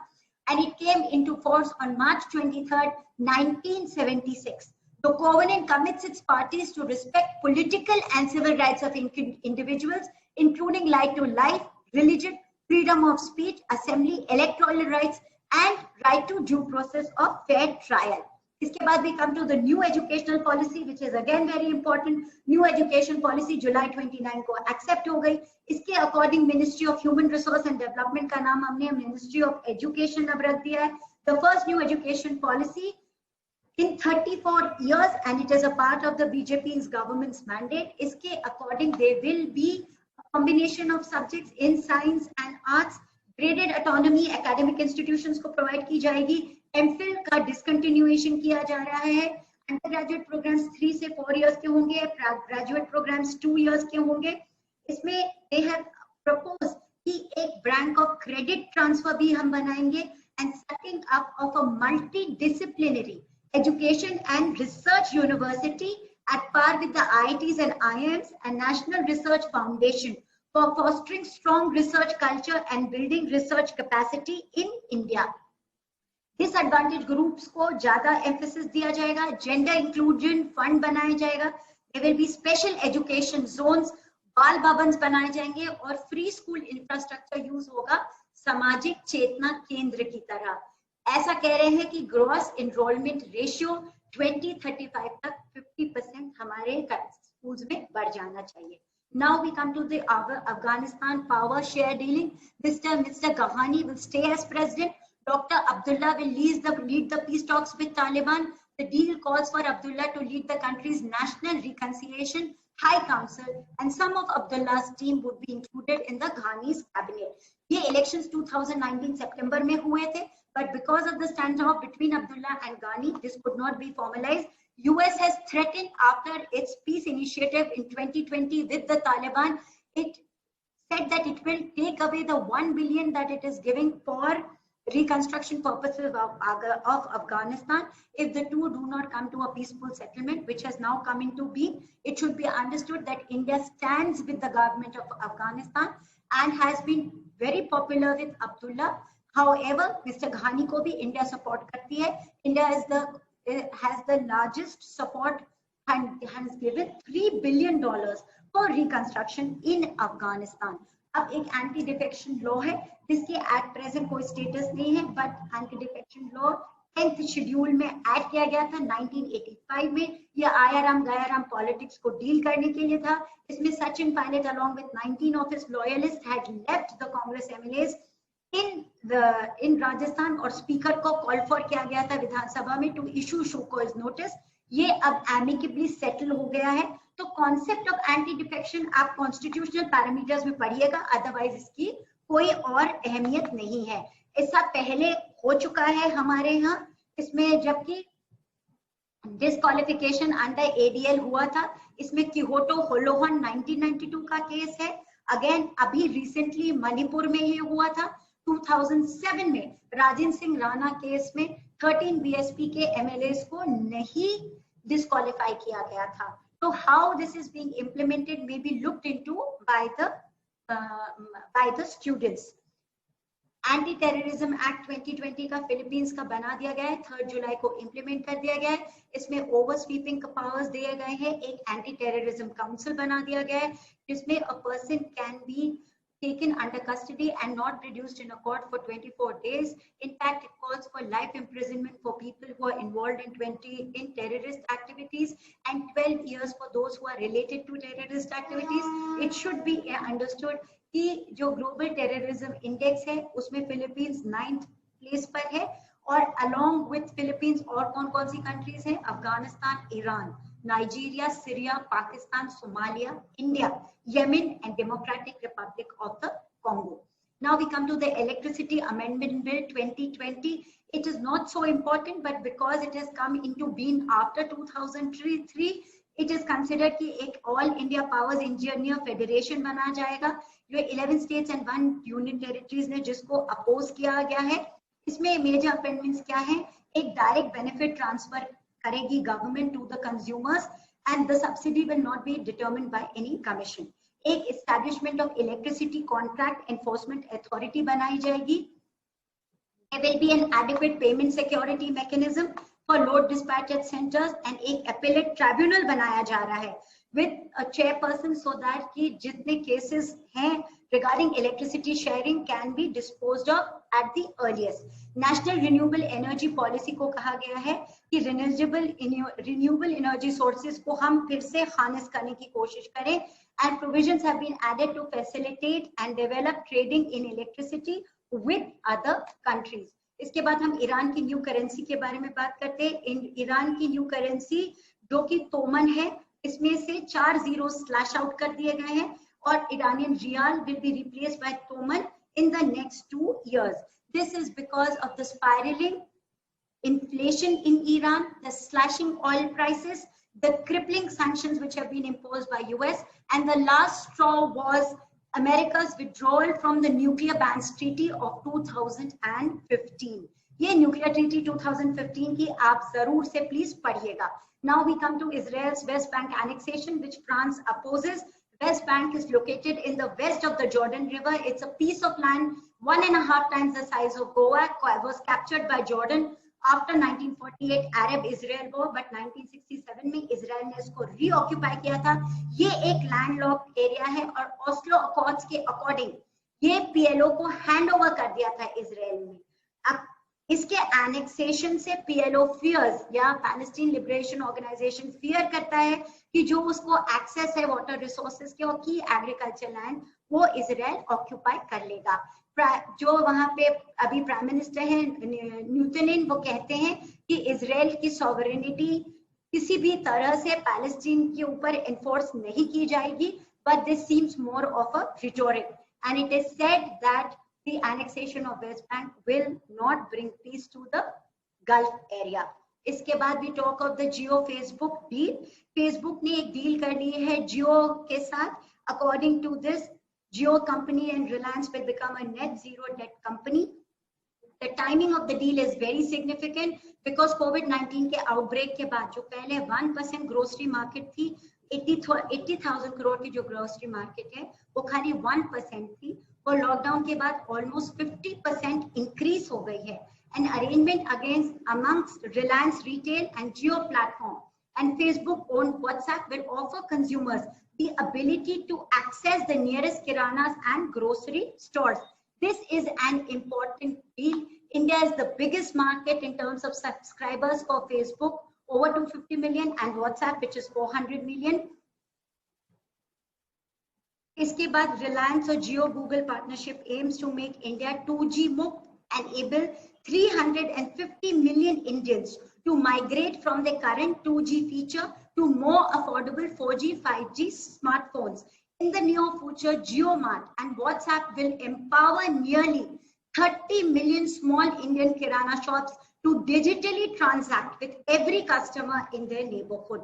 Speaker 2: and it came into force on March 23rd, 1976. The covenant commits its parties to respect political and civil rights of individuals, including right to life, religion, freedom of speech, assembly, electoral rights, and right to due process of fair trial. इसके बाद we come to the new educational policy, which is again very important. New education policy July 29 को accept हो गई. इसके according Ministry of Human Resource and Development का नाम हमने Ministry of Education अब रख दिया है. The first new education policy in 34 years, and it is a part of the BJP's government's mandate. इसके according there will be a combination of subjects in science and arts. Graded autonomy academic institutions को provide की जाएगी. MPhil का discontinuation किया जा रहा है. Undergraduate programs 3 से 4 years के होंगे, graduate programs 2 years के होंगे. इसमें they have proposed कि एक bank of credit transfer भी हम बनाएंगे, and setting up of a multidisciplinary education and research university at par with the IITs and IIMs and National Research Foundation for fostering strong research culture and building research capacity in India. Disadvantaged groups को ज्यादा emphasis दिया जाएगा, gender inclusion fund बनाया जाएगा, there will be special education zones, बाल भवन्स बनाए जाएंगे, और free school infrastructure use होगा सामाजिक चेतना केंद्र की तरह. ऐसा कह रहे हैं कि ग्रॉस एनरोलमेंट रेशियो 2035 तक 50% हमारे स्कूल्स में बढ़ जाना चाहिए. Now we come to the Afghanistan power share dealing. This time Mr. Ghani will stay as president. Dr. Abdullah will lead the peace talks with Taliban. The deal calls for Abdullah to lead the country's National Reconciliation High Council, and some of Abdullah's team would be included in the Ghani's cabinet. ये elections 2019 September में हुए थे, but because of the standoff between Abdullah and Ghani, this could not be formalized. US has threatened after its peace initiative in 2020 with the Taliban. It said that it will take away the 1 billion that it is giving for reconstruction purposes of Afghanistan if the two do not come to a peaceful settlement, which has now come into being. It should be understood that India stands with the government of Afghanistan and has been very popular with Abdullah. However, Mr. Ghani को भी India support करती है. India has the largest support and has given $3 billion for reconstruction in Afghanistan. अब एक anti defection law है जिसके at present कोई status नहीं है, but anti defection law 10th schedule में ऐड किया गया था 1985 में. यह आयाराम गयाराम पॉलिटिक्स को डील करने के लिए था. इसमें Sachin Pilot along with 19 of his loyalists had left the Congress MLAs in Rajasthan, और स्पीकर को कॉल फॉर किया गया था विधानसभा में to issue show cause notice. ये अब एमिकेबली सेटल हो गया है. तो कॉन्सेप्ट ऑफ एंटी डिफेक्शन आप कॉन्स्टिट्यूशनल पैरामीटर्स में पढ़िएगा, अदरवाइज इसकी कोई और अहमियत नहीं है. ऐसा पहले हो चुका है हमारे यहाँ, इसमें जबकि डिस्क्वालिफिकेशन अंडर एडीएल हुआ था. इसमें किहोटो होलोहन 1992 का केस है. अगेन अभी रिसेंटली मणिपुर में ये हुआ था 2007 में राजेंद्र सिंह राणा केस में 13 बीएसपी के एमएलएस को नहीं डिस्क्वालिफाई किया गया था. So how this is being implemented may be looked into by the students. Anti-Terrorism Act 2020 का फिलीपींस का बना दिया गया है, 3 जुलाई को इम्प्लीमेंट कर दिया गया है. इसमें ओवर स्वीपिंग पावर्स दिए गए हैं. एक एंटी टेररिज्म काउंसिल बना दिया गया है जिसमें a person can be taken under custody and not produced in a court for 24 days. In fact, it calls for life imprisonment for people who are involved in terrorist activities and 12 years for those who are related to terrorist activities. It should be understood कि जो global terrorism index है उसमें Philippines 9th place पर है और along with Philippines और कौन कौन सी कंट्रीज हैं? Afghanistan, Iran, Nigeria, Syria, Pakistan, Somalia, India, Yemen and Democratic Republic of the Congo. Now we come to the Electricity Amendment Bill 2020. It is not so important, but because it has come into being after 2003, it is considered कि एक All India Powers Engineer Federation बना जाएगा. जो 11 states and 1 union territories ने जिसको oppose किया गया है. इसमें मेजर अमेंडमेंट्स क्या है? एक डायरेक्ट बेनिफिट ट्रांसफर करेगी government to the consumers and the subsidy will not be determined by any commission. एक establishment of electricity contract enforcement authority बनाई जाएगी. There will be an adequate payment security mechanism for load dispatch at centers and एक appellate tribunal बनाया जा रहा है with a chairperson so that कि जितने cases हैं regarding electricity sharing can be disposed of at the earliest. National Renewable Energy Policy को कहा गया है कि renewable energy sources को हम फिर से harness करने की कोशिश करें and provisions have been added to facilitate and develop trading in electricity with other countries. इसके बाद हम ईरान की न्यू करेंसी के बारे में बात करते हैं. ईरान की न्यू करेंसी जो कि तोमन है, इसमें से 4 जीरो स्लैश आउट कर दिए गए हैं और Iranian rial will be replaced by toman in the next 2 years. This is because of the spiraling inflation in Iran, the slashing oil prices, the crippling sanctions which have been imposed by US, and the last straw was America's withdrawal from the Nuclear Bans Treaty of 2015. ये nuclear treaty 2015 की आप जरूर से please पढ़िएगा. Now we come to Israel's West Bank annexation, which France opposes. West Bank is located in the west of the Jordan River. It's a piece of land 1.5 times the size of Goa. It was captured by Jordan after 1948 Arab-Israel war, but 1967 में Israel ने इसको reoccupy किया था. ये एक landlocked area है और Oslo Accords के according ये PLO को hand over कर दिया था इसराइल में. अब इसके annexation से PLO fears या Palestine Liberation Organization fear करता है कि जो उसको access है water resources के और की agriculture land वो इसराइल occupy कर लेगा. जो वहां पे अभी प्राइम मिनिस्टर है न्यूटन, वो कहते हैं कि इसराइल की सॉवरेनिटी किसी भी तरह से पैलेस्टीन के ऊपर एनफोर्स नहीं की जाएगी, but this seems more of a rhetoric, and it is said that the annexation of West Bank will not bring peace to the Gulf area. इसके बाद भी talk of the Jio Facebook deal. Facebook ने एक deal कर ली है जियो के साथ. According to this, Jio company and Reliance will become a net zero debt company. The timing of the deal is very significant because COVID-19 के outbreak के बाद जो पहले 1% grocery market थी, 80,000 करोड़ की जो grocery market है वो खाली 1% थी और लॉकडाउन के बाद almost 50% increase हो गई है. An arrangement amongst Reliance Retail and Jio platform and Facebook owned WhatsApp will offer consumers the ability to access the nearest kiranas and grocery stores. This is an important deal. India is the biggest market in terms of subscribers for Facebook, over 250 million, and WhatsApp, which is 400 million. इसके बाद Reliance और Jio Google partnership aims to make India 2G मुक्त and enable 350 million Indians to migrate from the current 2G feature to more affordable 4G, 5G smartphones. In the near future, JioMart and WhatsApp will empower nearly 30 million small Indian kirana shops to digitally transact with every customer in their neighborhood.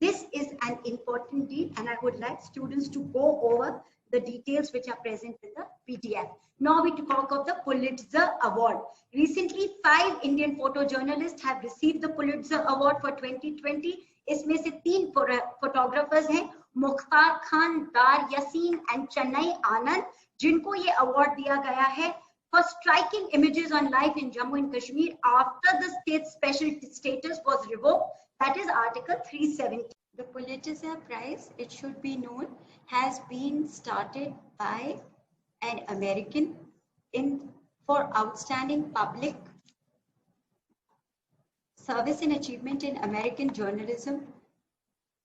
Speaker 2: This is an important deal, and I would like students to go over the details which are present in the PDF. Now we talk of the Pulitzer Award. Recently, 5 Indian photojournalists have received the Pulitzer Award for 2020. इसमें से 3 photographers हैं, मुख्तार खान, दार Yasin and Chennai आनंद, जिनको ये award दिया गया है for striking images on life in Jammu and Kashmir after the state's special status was revoked, that is Article 370. The Pulitzer Prize, it should be known, has been started by
Speaker 1: an American for outstanding public service and achievement in American journalism,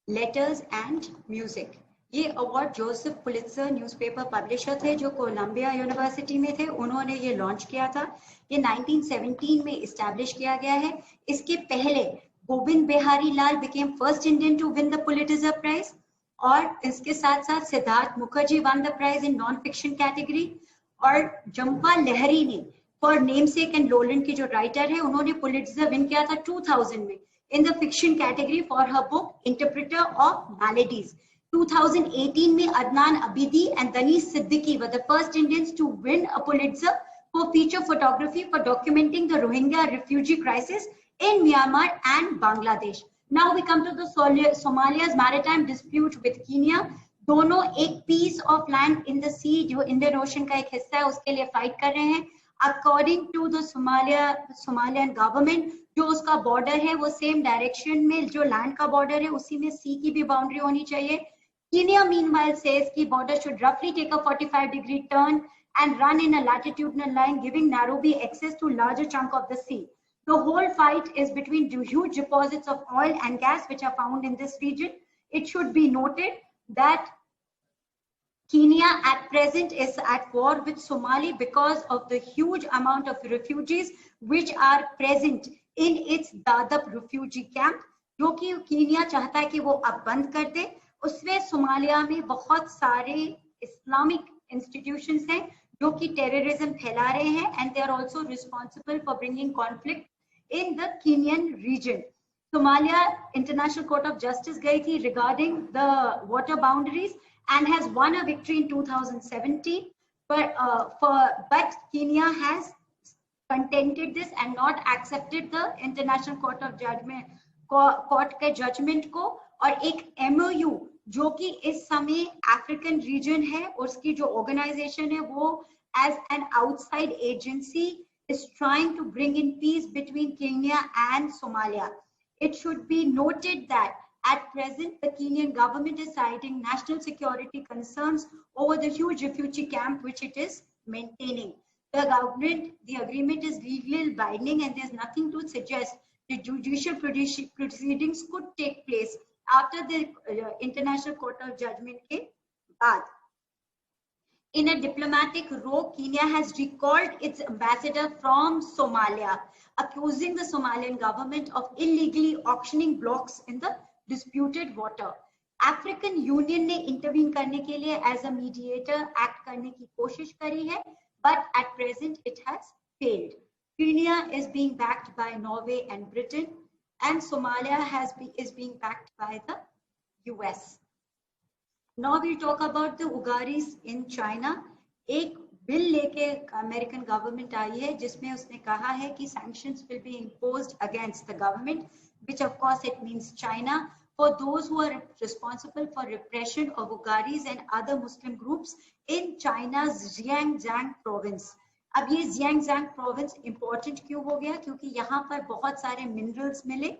Speaker 1: letters and music. ये award Joseph Pulitzer newspaper publisher थे जो Colombia university में थे, उन्होंने ये launch किया था। ये 1917 में इस्टेब्लिश किया गया है। इसके पहले गोविंद बिहारी लाल became first Indian to win the Pulitzer Prize, और इसके साथ साथ Siddharth Mukherjee won the prize in non-fiction category, और जंपा लहरी ने फॉर नेमसेक एंड लोलन की जो राइटर है, उन्होंने पुलिट्जर विन किया था 2000 में in the fiction category for her book interpreter of maladies. 2018 में Adnan Abidi and Danish Siddiqui were the first Indians to win a Pulitzer for feature photography for documenting the Rohingya refugee crisis in Myanmar and Bangladesh. Now we come to the Somalia's maritime dispute with Kenya. दोनों एक piece of land in the sea जो Indian Ocean का एक हिस्सा है उसके लिए fight कर रहे हैं। According to the Somalian government, जो उसका बॉर्डर है वो सेम डायरेक्शन में जो लैंड का बॉर्डर है उसी में सी की भी बाउंड्री होनी चाहिए। Kenya meanwhile says कि border should roughly take a 45-degree turn and run in a latitudinal line, giving Nairobi access to larger chunk of the sea. The whole fight is between huge deposits of oil and gas which are found in this region. It should be noted that Kenya at present is at war with Somalia because of the huge amount of refugees which are present in its Dadaab refugee camp, जो कि Kenya चाहता है कि वो अब बंद कर दे। उसमें सोमालिया में बहुत सारे इस्लामिक इंस्टीट्यूशंस हैं जो कि टेररिज्म फैला रहे हैं, and they are also responsible for bringing conflict in the Kenyan region. Somalia international court of justice गई थी regarding the water boundaries and has won a victory in 2017, but Kenya has contended this and not accepted the International Court of Judgment court के judgment को, और एक MOU जो कि इस समय अफ्रीकन रीजन है उसकी जो ऑर्गेनाइजेशन है वो as an outside agency is trying to bring in peace between Kenya and Somalia. It should be noted that at present, the Kenyan government is citing national security concerns over the huge refugee camp which it is maintaining. The agreement is legally binding, and there's nothing to suggest the judicial proceedings could take place after the International Court of Judgment ke baad. In a diplomatic row, Kenya has recalled its ambassador from Somalia, accusing the Somalian government of illegally auctioning blocks in the disputed water. African union ने intervene करने के लिए as a mediator act करने की कोशिश करी है, but at present it has failed. Kenya is being backed by Norway and Britain, and Somalia is being backed by the US. Now we talk about the Ugaris in China. एक bill लेके American government आई है जिसमें उसने कहा है कि sanctions will be imposed against the government, which of course it means China, for those who are responsible for repression of Ugaris and other Muslim groups in China's Xinjiang province. अब ये Xinjiang province important क्यों हो गया? क्योंकि यहाँ पर बहुत सारे minerals मिले,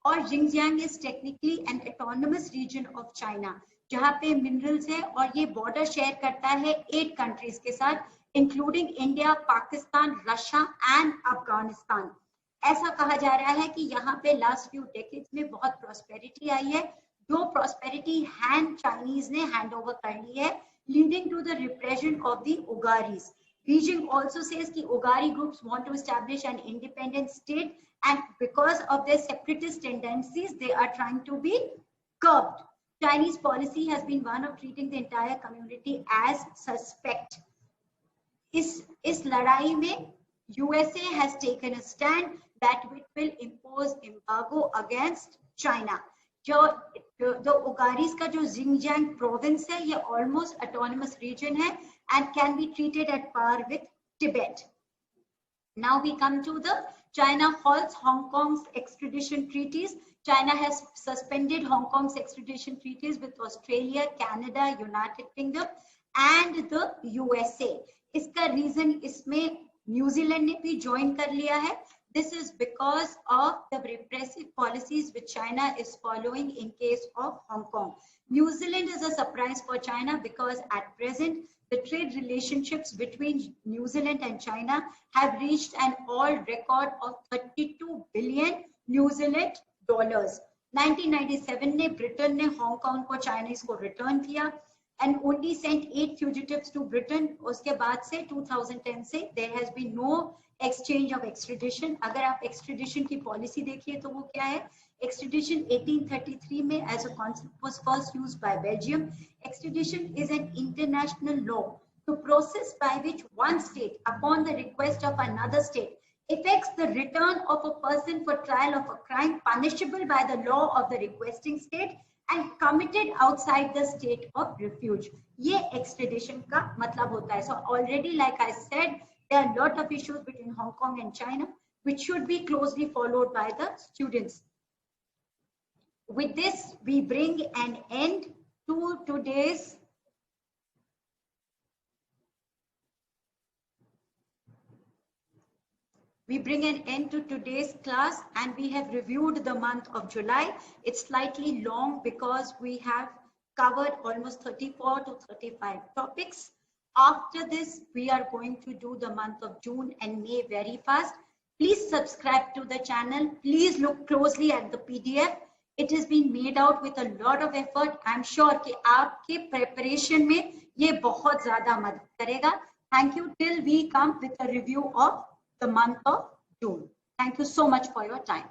Speaker 1: और Xinjiang is technically an autonomous region of China, जहाँ पे minerals है, और ये border share करता है 8 countries के साथ, including India, Pakistan, Russia and Afghanistan. ऐसा कहा जा रहा है कि यहाँ पे लास्ट फ्यू डेकेड्स में बहुत प्रॉस्पेरिटी आई है, जो प्रॉस्पेरिटी हैंड चाइनीज ने हैंड ओवर कर ली है, leading to the repression of the Uighurs. Beijing also says कि Ugari groups want to establish an independent state, and because of their separatist tendencies, they are trying to be curbed. Chinese policy has been one of treating the entire community as suspect. इस लड़ाई में USA has taken a stand that it will impose embargo against China. जो Ugaris का जो Xinjiang province है, ये almost autonomous region है and can be treated at par with Tibet. Now we come to the China halts Hong Kong's extradition treaties. China has suspended Hong Kong's extradition treaties with Australia, Canada, United Kingdom and the USA. इसका reason इसमें New Zealand ने भी join कर लिया है.
Speaker 2: This is because of the repressive policies which China is following in case of Hong Kong. New Zealand is a surprise for China because at present, the trade relationships between New Zealand and China have reached an all record of 32 billion New Zealand dollars. 1997 में Britain ने Hong Kong को Chinese को return किया and only sent 8 fugitives to Britain. उसके बाद से 2010 से there has been no exchange of extradition. अगर आप extradition की policy देखिए तो वो क्या है? Extradition 1833 में as a concept was first used by Belgium. Extradition is an international law to process by which one state, upon the request of another state, effects the return of a person for trial of a crime punishable by the law of the requesting state and committed outside the state of refuge. ये extradition का मतलब होता है. So already, like I said, there are a lot of issues between Hong Kong and China, which should be closely followed by the students. With this, we bring an end to today's class, and we have reviewed the month of July. It's slightly long because we have covered almost 34 to 35 topics. After this, we are going to do the month of June and May very fast. Please subscribe to the channel. Please look closely at the PDF. It has been made out with a lot of effort. I'm sure कि आपके preparation में ये बहुत ज़्यादा मदद करेगा. Thank you till we come with a review of the month of June. Thank you so much for your time.